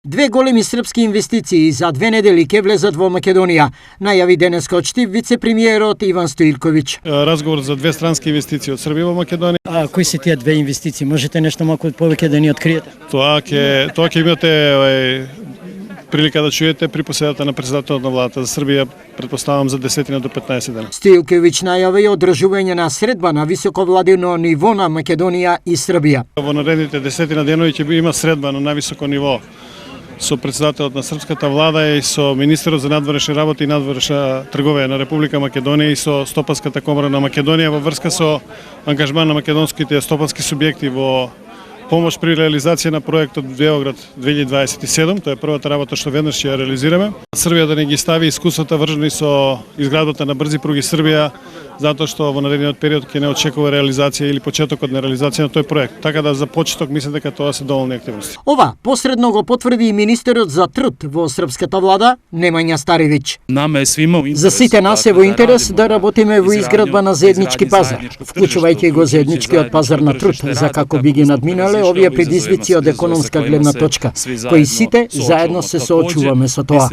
Две големи српски инвестиции за 2 недели ќе влезат во Македонија, најави денеска очтив вице-премиерот Иван Стоилковиќ. Разговор за две странски инвестиции од Србија во Македонија. А кои се тие две инвестиции? Можете нешто малку повеќе да ни откриете? Тоа ќе имате прилика да чуете при поседата на председателот на владата за Србија, претпоставам за 10 до 15 дена. Стоилковиќ најави одржување на средба на високовладино ниво на Македонија и Србија. Во наредните 10 денови ќе има средба на највисоко ниво со председателот на српската влада и со министерот за надворешни работи и надворешна трговија на Република Македонија и со Стопанската комора на Македонија во врска со ангажман на македонските стопански субјекти во помош при реализација на проектот Beograd 2027, тоа е првата работа што веднаш ќе ја реализираме. Србија да не ги стави искуствата врзани со изградбата на брзи пруги Србија, затоа што во наредниот период ќе не очекува реализација или почетокот на реализација на тој проект. Така да за почеток мислам дека тоа се доволни активности. Ова посредно го потврди и министерот за труд во српската влада Немања Старевиќ. Нама е свима во интерес. За сите нас е во интерес да работиме во изградба на заеднички пазар, вклучувајќи го заедничкиот пазар на труд, за како би ги надминале овие предизвици од економска гледна точка, кои сите заедно се соочуваме со тоа.